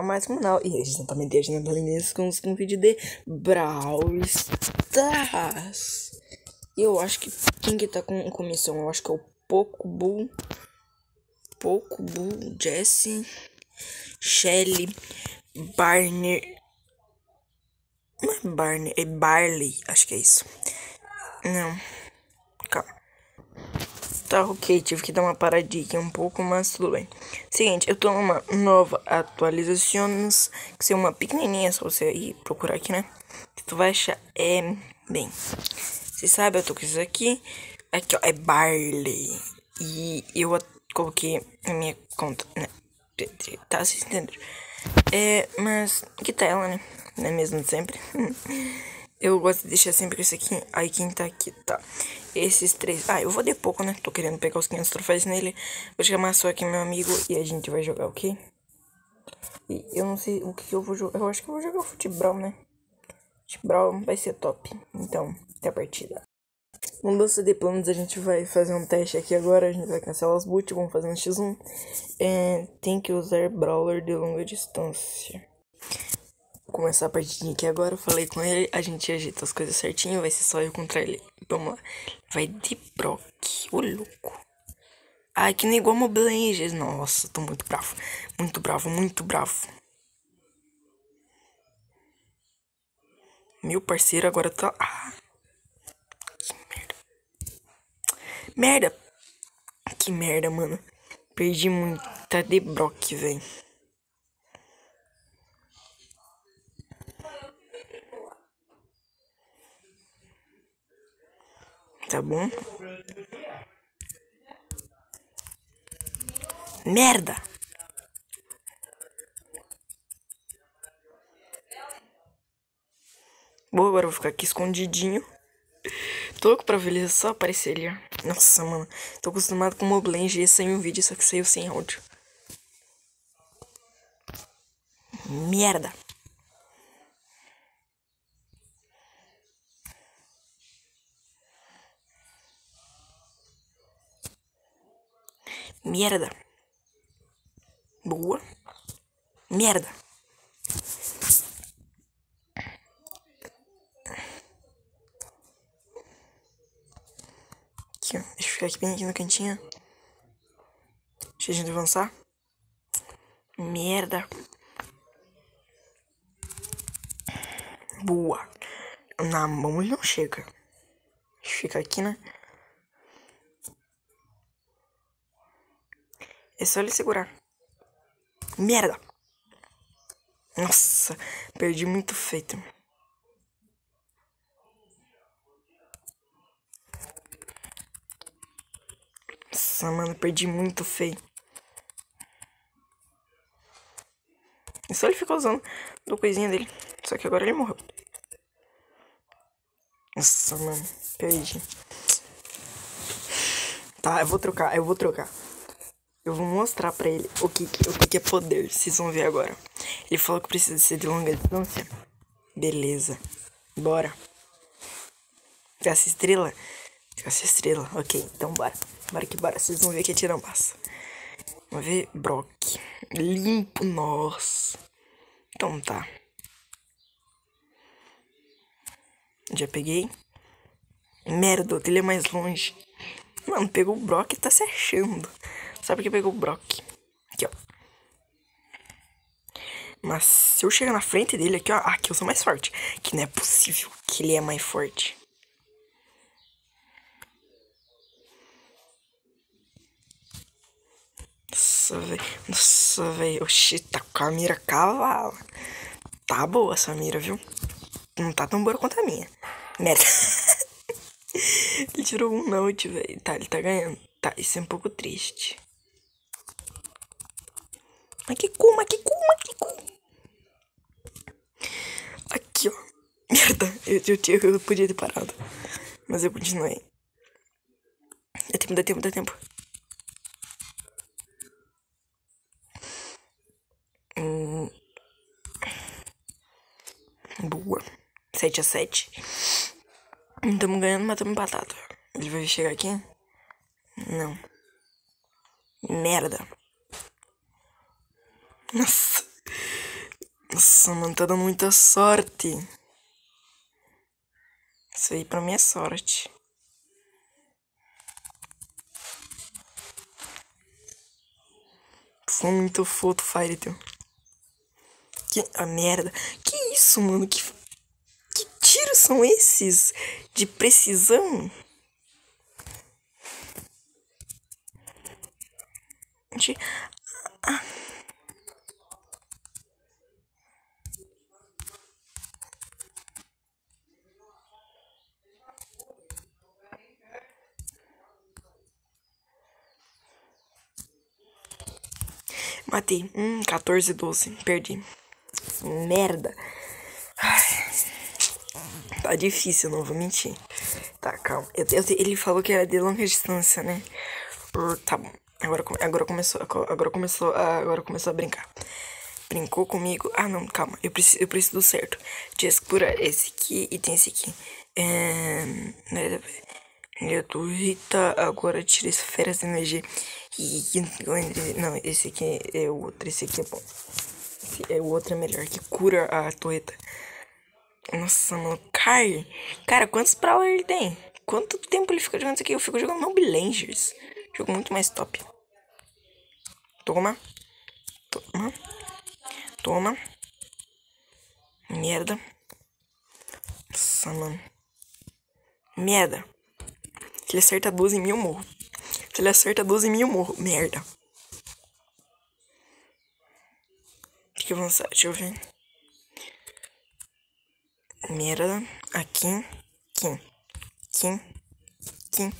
a mais semanal. E exatamente a gente tá com um vídeo de Brawl Stars. E eu acho que quem que tá com comissão? Eu acho que é o Pocobull, Jesse, Shelly, Barney. Não é Barney, é Barley. Acho que é isso. Não. Calma. Tá, ok, tive que dar uma paradinha aqui um pouco, mas tudo bem. Seguinte, eu tô numa nova atualização, que é uma pequenininha, só você ir procurar aqui, né? Que tu vai achar, bem, você sabe, eu tô com isso aqui. Aqui, ó, é Barley. E eu coloquei na minha conta, né? Tá, vocês entenderam? Mas que tá ela, né? Não é mesmo de sempre? Eu gosto de deixar sempre isso aqui. Aí quem tá aqui, tá. Esses três. Ah, eu vou de pouco, né? Tô querendo pegar os 500 troféus nele. Vou chamar só aqui meu amigo e a gente vai jogar, ok? E eu não sei o que eu vou jogar. Eu acho que eu vou jogar futebol, né? Futebol vai ser top. Então, até a partida. Mudança de planos, a gente vai fazer um teste aqui agora. A gente vai cancelar os boot, vamos fazer um x1. Tem que usar brawler de longa distância. Vou começar a partidinha aqui agora. Eu falei com ele, a gente ajeita as coisas certinho. Vai ser só eu contra ele. Vamos lá. Vai de Brock. Ô, louco. Ai, que nem igual Moblange. Nossa, tô muito bravo. Muito bravo, muito bravo. Meu parceiro agora tá... Ah, que merda. Merda. Que merda, mano. Perdi muito. Tá de Brock, velho. Tá bom? Merda! Boa, agora eu vou ficar aqui escondidinho. Tô louco pra ver ele só aparecer ali, ó. Nossa, mano. Tô acostumado com o Moblange e saiu um vídeo, só que saiu sem áudio. Merda! Merda! Boa! Merda! Aqui, ó. Deixa eu ficar aqui bem aqui no cantinho. Deixa a gente avançar. Merda! Boa! Na mão ele não chega. Deixa eu ficar aqui, né? É só ele segurar. Merda! Nossa, perdi muito feito. Nossa, mano, perdi muito feio. E só ele ficou usando do coisinha dele. Só que agora ele morreu. Nossa, mano, perdi. Tá, eu vou trocar. Eu vou mostrar pra ele o que é poder. Vocês vão ver agora. Ele falou que precisa ser de longa distância. Beleza. Bora. Essa estrela? Essa estrela. Ok, então bora. Bora que bora. Vocês vão ver que atiram passa. Vamos ver. Brock. Limpo. Nossa. Então tá. Já peguei. Merda, ele é mais longe. Mano, pegou o Brock e tá se achando. Sabe por que pegou o Brock? Aqui, ó. Mas se eu chegar na frente dele aqui, ó. Aqui eu sou mais forte. Que não é possível que ele é mais forte. Nossa, velho. Nossa, velho. Oxi, tá com a mira cavalo. Tá boa essa mira, viu? Não tá tão boa quanto a minha. Merda. Ele tirou um note, velho. Tá, ele tá ganhando. Tá, isso é um pouco triste. Mas que cu. Aqui, ó. Merda, eu podia ter parado. Mas eu continuei. Dá tempo. Boa. 7-7. Estamos ganhando, mas estamos empatados. Ele vai chegar aqui? Não. Merda. Nossa. Nossa, mano, tá dando muita sorte. Isso aí pra mim é sorte. Foi muito foto, Fire, teu. Que a merda. Que isso, mano? Que tiros são esses? De precisão? De... Matei. 14, 12. Perdi. Merda. Tá difícil, não vou mentir. Tá, calma. Ele falou que era de longa distância, né? Tá bom. Agora começou a brincar. Brincou comigo. Ah, não, calma. Eu preciso do certo. Tinha que curar esse aqui e tem esse aqui. Eu tô Rita, agora tira esferas de energia. Não, esse aqui é o outro. Esse aqui é bom. O outro é melhor, que cura a torreta. Nossa, mano, cara, quantos Brawler ele tem? Quanto tempo ele fica jogando isso aqui? Eu fico jogando Mobile Legends. Jogo muito mais top. Toma. Toma. Toma. Merda. Nossa, mano. Merda. Se ele acerta 12 em mim, eu morro. Se ele acerta 12 em mim, eu morro. Merda. Tem que avançar, deixa eu ver. Merda. Aqui. Aqui. Aqui. Aqui.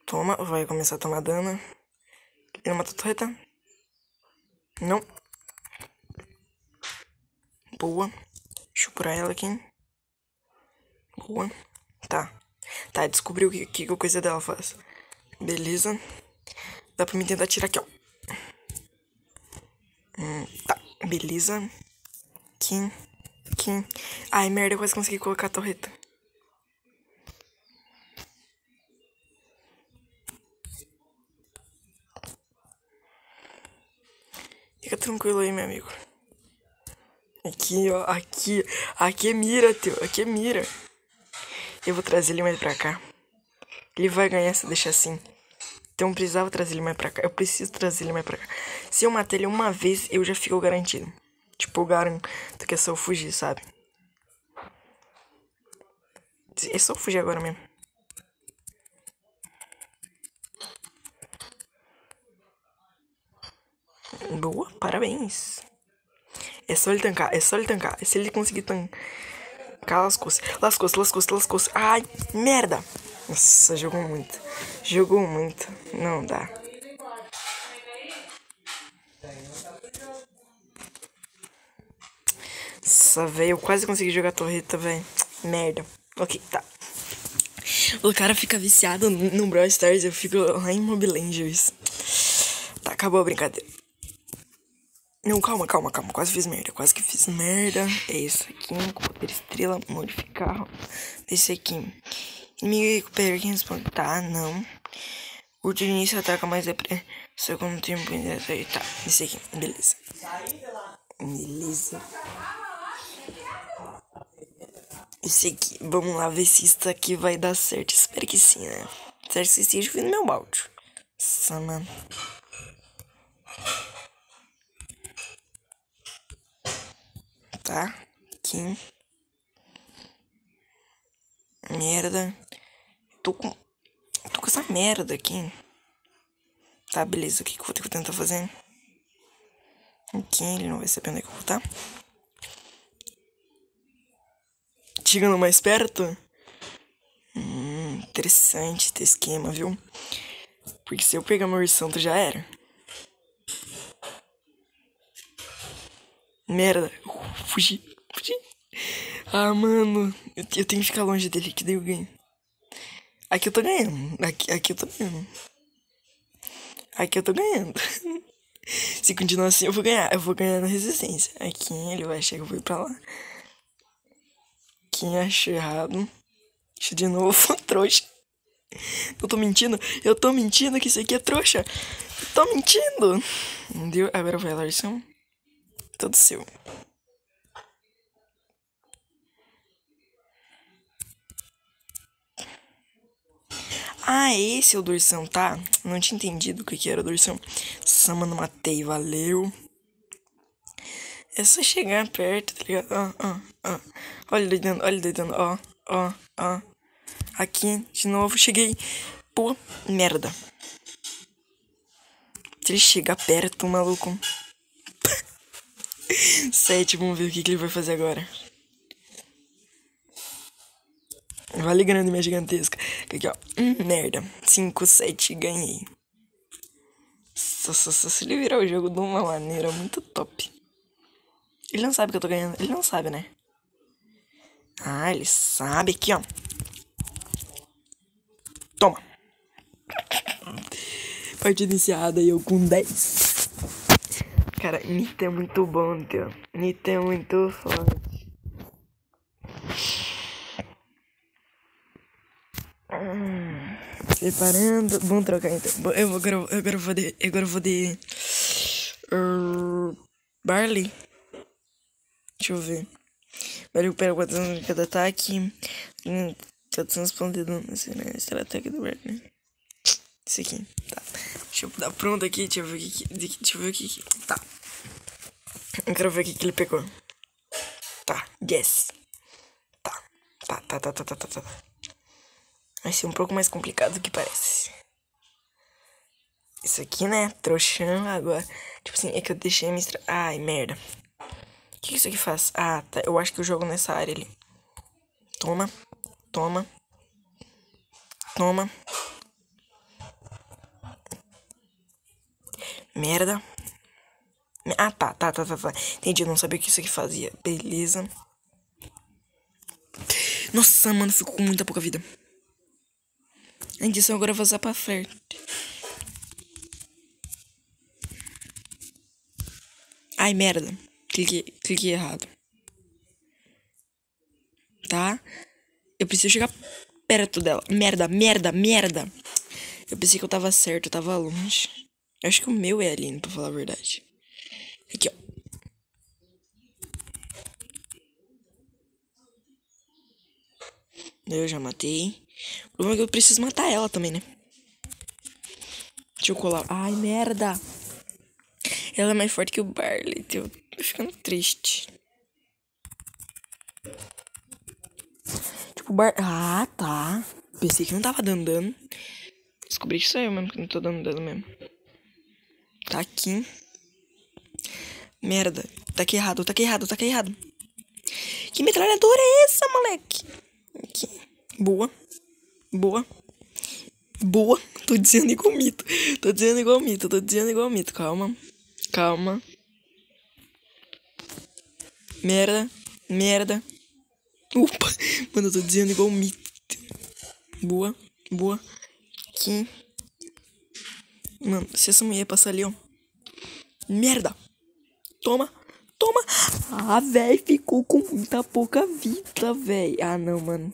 Toma, vai começar a tomar dano. Ele matou a torreta? Não. Boa. Deixa eu curar ela aqui. Boa. Tá. Tá, descobriu o que a coisa dela faz. Beleza. Dá pra me tentar tirar aqui, ó. Tá, beleza. Aqui. Aqui. Ai, merda, eu quase consegui colocar a torreta. Fica tranquilo aí, meu amigo. Aqui, ó. Aqui é mira, tio. Aqui é mira. Eu vou trazer ele mais pra cá. Ele vai ganhar se eu deixar assim. Então eu precisava trazer ele mais pra cá. Eu preciso trazer ele mais pra cá. Se eu matar ele uma vez, eu já fico garantido. Tipo, eu garanto que é só eu fugir, sabe? É só eu fugir agora mesmo. Boa, parabéns. É só ele tancar, é só ele tancar. Se ele conseguir tancar, lascou-se. Ai, merda. Nossa, jogou muito. Jogou muito. Não dá. Nossa, velho, eu quase consegui jogar a torreta, velho. Merda. Ok, tá. O cara fica viciado no Brawl Stars, eu fico lá em Mobile Legends. Tá, acabou a brincadeira. Não, calma. Quase fiz merda. Quase que fiz merda. É isso aqui. Poder estrela. Modificar. Esse aqui. Inimigo recupera quem responde. Tá, não. O de início ataca mais depressa. Segundo tempo. Tá, esse aqui. Beleza. Beleza. Esse aqui. Vamos lá ver se isso aqui vai dar certo. Espero que sim, né? Espero que esteja vindo meu balde. Nossa, mano. Tá? Aqui. Merda. Tô com essa merda aqui. Tá, beleza. O que eu vou ter que tentar fazer? Aqui, ele não vai saber onde é que eu vou estar. Chegando mais perto. Interessante ter esquema, viu? Porque se eu pegar meu santo já era. Merda. Fugi. Ah, mano. Eu tenho que ficar longe dele, que daí eu ganho. Aqui eu tô ganhando. Aqui eu tô ganhando. Aqui eu tô ganhando. Se continuar assim, eu vou ganhar. Eu vou ganhar na resistência. Aqui ele vai achar que eu vou ir pra lá. Quem achou errado. Deixa de novo, trouxa. Eu tô mentindo que isso aqui é trouxa. Eu tô mentindo. Deu? Agora vai a Larson. Tudo seu. Ah, esse é o Dorsão, tá? Não tinha entendido o que era o Dorsão. Sama, não matei, valeu. É só chegar perto, tá ligado? Ó. Olha ele deitando, ó. Aqui, de novo, cheguei. Pô, merda. Se ele chegar perto, maluco. 7, vamos ver o que ele vai fazer agora. Vale grande, minha gigantesca. Aqui, ó. Merda. 5, 7, ganhei. Se ele virar o jogo de uma maneira muito top. Ele não sabe que eu tô ganhando. Ele não sabe, né? Ah, ele sabe aqui, ó. Toma. Partida iniciada e eu com 10. Cara, Nita é muito bom, tio. Nita é muito forte. Preparando. Vamos trocar então. Agora eu vou de. Barley. Deixa eu ver. Barley recupera 400 de cada ataque. 400 pontos de dano. Esse era ataque do Barley. Esse aqui. Tá. Deixa eu dar pronto aqui. Deixa eu ver o que. Tá. Eu quero ver o que ele pegou. Tá. Yes. Tá. Tá. Vai ser um pouco mais complicado do que parece. Isso aqui, né? Trouxão agora. Tipo assim, é que eu deixei a mistura. Ai, merda. O que isso aqui faz? Ah, tá. Eu acho que eu jogo nessa área ali. Toma. Merda. Ah, tá. Entendi, eu não sabia o que isso aqui fazia. Beleza. Nossa, mano, ficou com muita pouca vida. A edição agora eu vou usar pra flerte. Ai, merda. Cliquei errado. Tá? Eu preciso chegar perto dela. Merda. Eu pensei que eu tava certo, eu tava longe. Eu acho que o meu é Aline, pra falar a verdade. Aqui, ó. Eu já matei. O problema é que eu preciso matar ela também, né? Deixa eu colar. Ai, merda. Ela é mais forte que o Barley. Eu tô ficando triste. Tipo, o Barley... Ah, tá. Pensei que não tava dando dano. Descobri que sou eu mesmo que não tô dando dano mesmo. Tá aqui. Merda. Tá aqui errado. Que metralhadora é essa, moleque? Aqui. Boa. Tô dizendo igual mito. Calma. Merda. Opa. Mano, eu tô dizendo igual mito. Boa. Aqui. Mano, se essa mulher passar ali, ó. Merda. Toma. Ah, velho, ficou com muita pouca vida, velho. Ah, não, mano.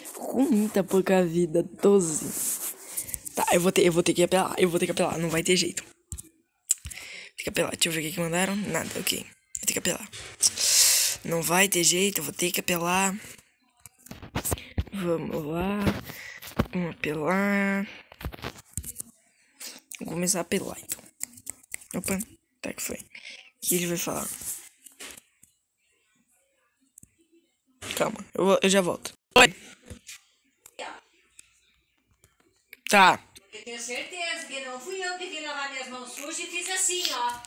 Ficou com muita pouca vida. 12. Tá, eu vou ter que apelar. Não vai ter jeito. Tem que apelar. Deixa eu ver o que mandaram. Nada, ok. Vou ter que apelar. Não vai ter jeito, eu vou ter que apelar. Vamos lá. Vamos apelar. Vou começar a apelar, então. Opa, tá que foi. O que ele vai falar? Calma, eu já volto. Oi. Tá. Eu tenho certeza que não fui eu que vim lavar minhas mãos sujas e fiz assim, ó.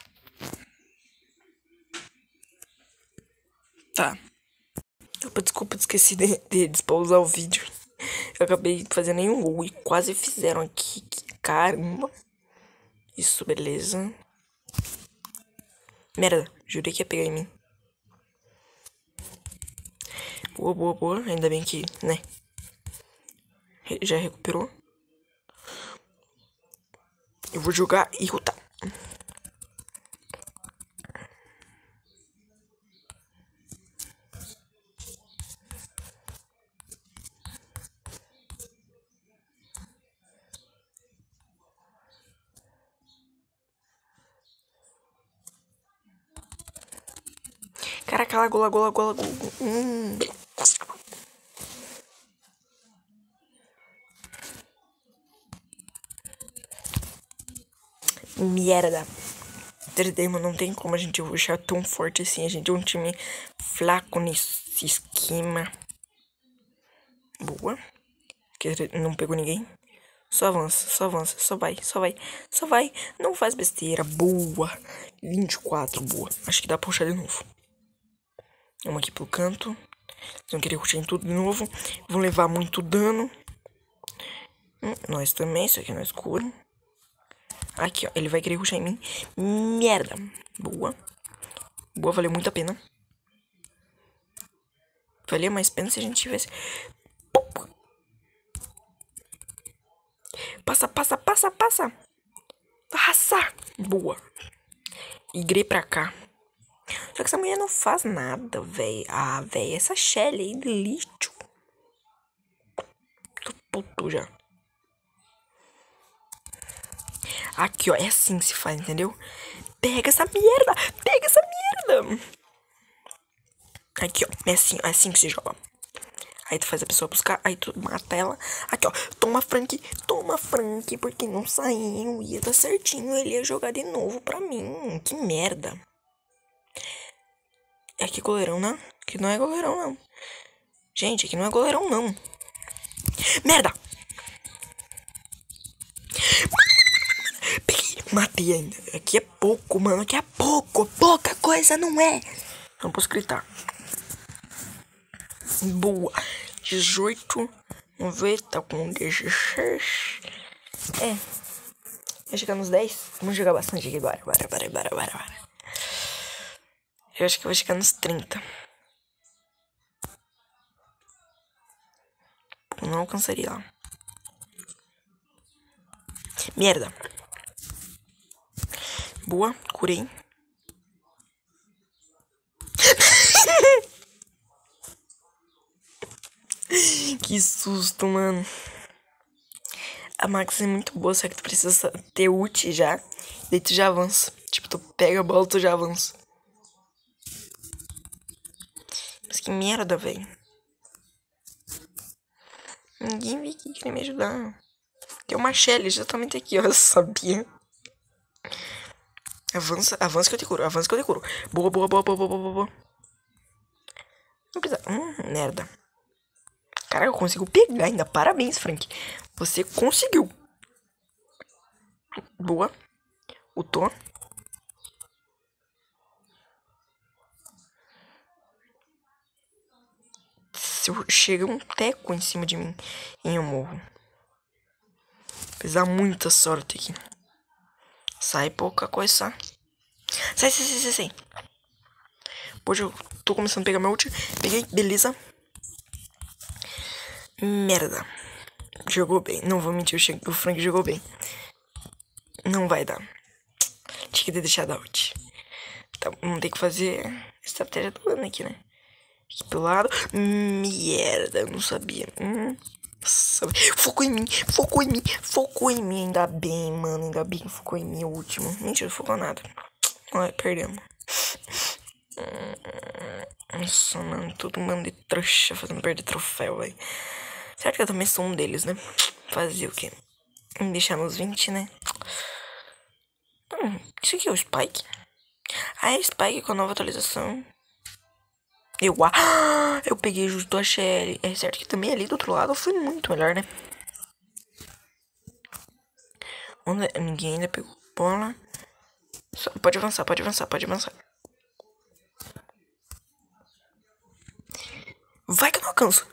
Tá. Opa, desculpa, esqueci de despausar o vídeo. Eu acabei fazendo nenhum gol e quase fizeram aqui. Caramba. Isso, beleza. Merda, jurei que ia pegar em mim. Boa. Ainda bem que, né? Já recuperou. Eu vou jogar e lutar. Caraca, lagou. Merda. Mano, não tem como a gente rushar tão forte assim. A gente é um time fraco nesse esquema. Boa. Não pegou ninguém. Só avança, só vai. Não faz besteira. Boa. 24, boa. Acho que dá pra puxar de novo. Vamos aqui pro canto. Eles vão querer rushar em tudo de novo. Vão levar muito dano. Nós também, isso aqui no escuro. Aqui, ó. Ele vai querer rushar em mim. Merda. Boa. Boa, valeu muito a pena. Valia mais pena se a gente tivesse... Passa. Boa. Igrei pra cá. Só que essa mulher não faz nada, velho. Ah, velho, essa Shelly aí de lixo. Tô puto já. Aqui, ó. É assim que se faz, entendeu? Pega essa merda. Aqui, ó. É assim que se joga. Aí tu faz a pessoa buscar, aí tu mata ela. Aqui, ó. Toma Frank, porque não saiu. Ia dar certinho, ele ia jogar de novo pra mim. Que merda. É aqui goleirão, né? Aqui não é goleirão, não. Gente, aqui não é goleirão, não. Merda! Peguei, matei ainda. Aqui é pouco, mano. Aqui é pouco. Pouca coisa, não é? Não posso gritar. Boa. 18. Vamos ver, tá com 16. Vai chegar nos 10. Vamos jogar bastante aqui. Bora. Eu acho que vai chegar nos 30. Não alcançaria lá. Merda. Boa, curei. Que susto, mano. A Max é muito boa, só que tu precisa ter ult já. Daí tu já avança. Tipo, tu pega a bola e tu já avança. Mas que merda, velho. Ninguém veio aqui querer me ajudar. Tem uma Shelly exatamente aqui, ó. Eu sabia. Avança que eu te curo. Boa. Não precisa. Merda. Caraca, eu consigo pegar ainda. Parabéns, Frank. Você conseguiu. Boa. Ultou. Se chega um teco em cima de mim, eu morro. Precisa muita sorte aqui. Sai pouca coisa. Sai. Hoje eu tô começando a pegar meu ult. Peguei, beleza. Merda. Jogou bem. Não vou mentir, o Frank jogou bem. Não vai dar. Tinha que ter deixado a ult. Tá, vamos ter que fazer estratégia do ano aqui, né? Aqui pro lado. Merda, eu não sabia. Focou em mim. Ainda bem, mano. Ainda bem que focou em mim o último. Mentira, não focou nada. Olha, perdemos. Nossa, mano. Todo mundo de trouxa fazendo perder troféu, velho. Certo que eu também sou um deles, né? Fazer o quê? Me deixar nos 20, né? Isso aqui é o Spike? Ah, é Spike com a nova atualização. Eu peguei justo a Shelly. É certo que também ali do outro lado foi muito melhor, né? Ninguém ainda pegou bola. Pode avançar. Vai que eu não alcanço.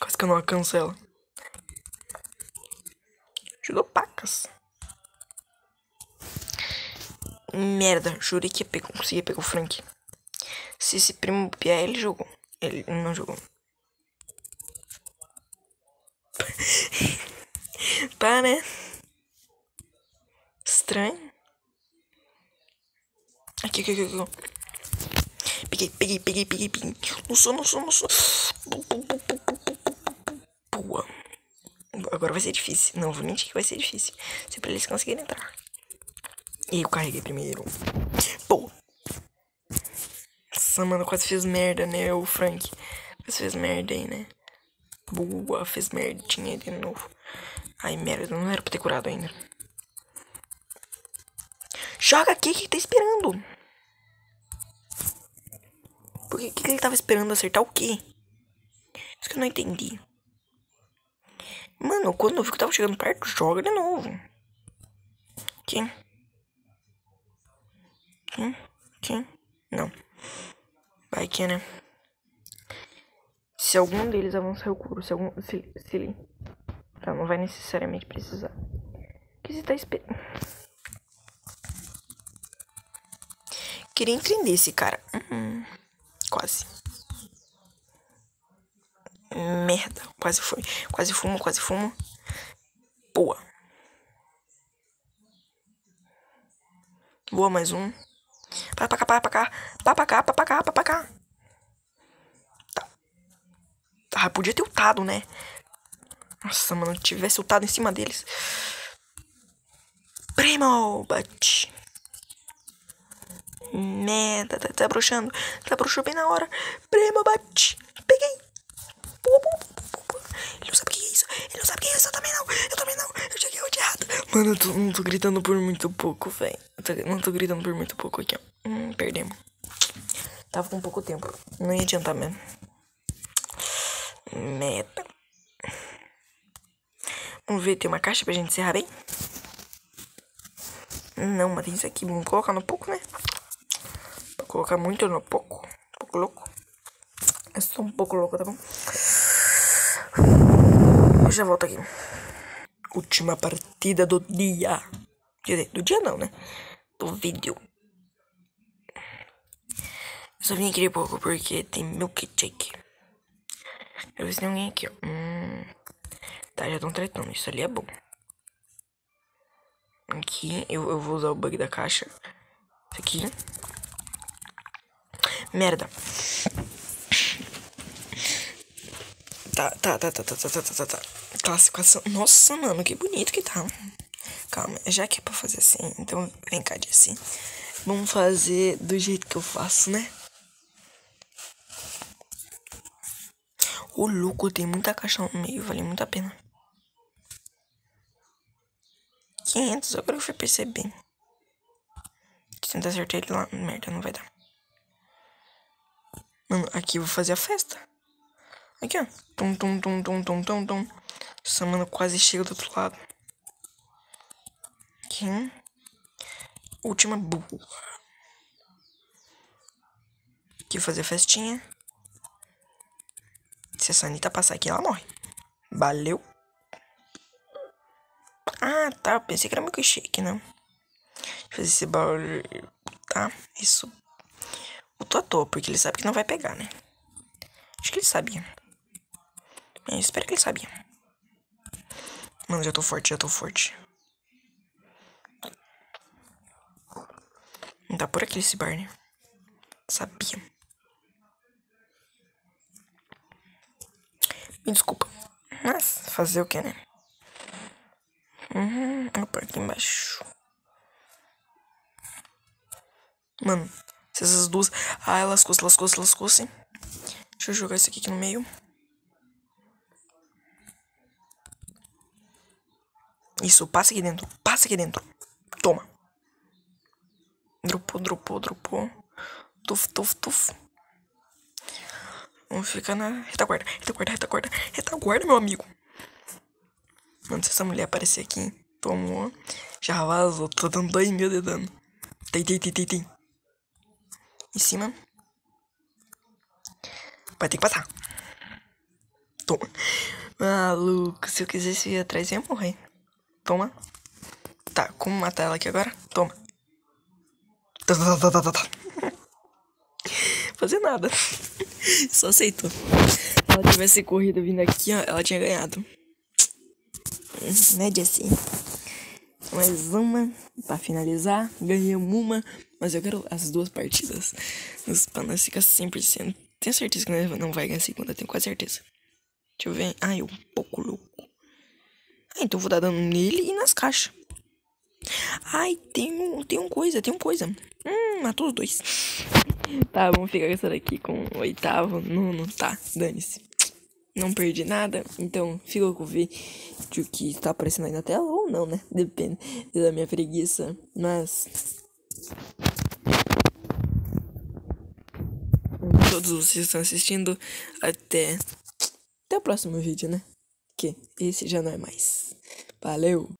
Quase que eu não alcanço ela. Ajudou pacas. Merda, jurei que conseguia pegar o Frank. Se esse primo piar, ele jogou. Ele não jogou. Tá, né? Estranho. Aqui. Peguei. Não sou. Boa. Agora vai ser difícil. Não, vou mentir que vai ser difícil. Se pra eles conseguirem entrar. E eu carreguei primeiro. Pô. Nossa, mano, quase fiz merda, né, o Frank. Quase fez merda aí, né? Boa, fez merdinha de novo. Ai, merda, não era pra ter curado ainda. Joga aqui, o que tá esperando? Por que ele tava esperando acertar o quê? Isso que eu não entendi. Mano, quando eu vi que eu tava chegando perto, joga de novo. Quem? Não. Vai que, né? Se algum deles avançar, eu curo. Se algum... Se... Tá, não vai necessariamente precisar. O que você tá esperando? Queria entender esse cara. Quase. Merda. Quase foi. Quase fumo. Boa. Boa, mais um. Vai pra cá. Tá, podia ter ultado, né? Nossa, mano, tivesse ultado em cima deles. Primo, bate. Merda, tá bruxando. Tá bruxando bem na hora. Primo, bate. Peguei. Ele não sabe o que é isso. Eu também não. Eu cheguei onde errado. Mano, eu não tô gritando por muito pouco, velho. Não tô gritando por muito pouco aqui, ó. Perdemos. Tava com pouco tempo. Não ia adiantar mesmo. Merda. Vamos ver, tem uma caixa pra gente encerrar bem? Não, mas tem isso aqui. Vamos colocar no pouco, né? Pra colocar muito no pouco. Um pouco louco. É só um pouco louco, tá bom? Eu já volto aqui. Última partida do dia. Quer dizer, do dia não, né? Do vídeo. Eu só vim aqui de pouco porque tem milkshake. Quero ver se tem alguém aqui, ó. Tá, já estão tretando. Isso ali é bom. Aqui, eu vou usar o bug da caixa. Isso aqui. Merda. Tá. Classificação. Nossa, mano, que bonito que tá. Calma, já que é pra fazer assim, então vem cá de assim. Vamos fazer do jeito que eu faço, né? Ô, louco, tem muita caixa no meio, vale muito a pena. 500, agora eu fui perceber. Tenta acertar ele lá. Merda, não vai dar. Mano, aqui eu vou fazer a festa. Aqui, ó. Tum. Essa, mano, quase chega do outro lado. Aqui. Última boa. Aqui fazer a festinha. Se a Sanita passar aqui, ela morre. Valeu. Ah, tá. Pensei que era milkshake, né? Fazer esse barulho. Tá, isso. Eu tô à toa, porque ele sabe que não vai pegar, né? Acho que ele sabia. Eu espero que ele sabia. Mano, já tô forte. Não tá por aqui esse bar, né? Sabia. Me desculpa. Mas fazer o que, né? Opa, aqui embaixo. Mano, se essas duas... Ah, lascou-se. Deixa eu jogar isso aqui no meio. Isso, passa aqui dentro. Toma. Dropou. Tuf. Vamos ficar na retaguarda. Retaguarda, meu amigo. Mano, se essa mulher aparecer aqui, tomou. Já vazou. Tô dando 2.000 de dano. Tem. Em cima. Vai ter que passar. Toma. Maluco, se eu quisesse ir atrás, ia morrer. Toma. Tá, como matar ela aqui agora? Toma. Tá. Fazer nada. Só aceitou. Se ela tivesse corrido vindo aqui, ó, ela tinha ganhado. Média assim. Mais uma pra finalizar. Ganhamos uma. Mas eu quero as duas partidas. Pra nós ficar 100%. Tenho certeza que nós não vai ganhar a segunda. Tenho quase certeza. Deixa eu ver. Ai, um pouco louco. Ah, então eu vou dar dano nele e nas caixas. Ai, tem um coisa. matou os dois. Tá, vamos ficar com essa daqui com o oitavo. Nono, tá, dane-se. Não perdi nada, então fica com o vídeo que está aparecendo aí na tela ou não, né? Depende da minha preguiça. Mas todos vocês estão assistindo até o próximo vídeo, né? Que esse já não é mais. Valeu!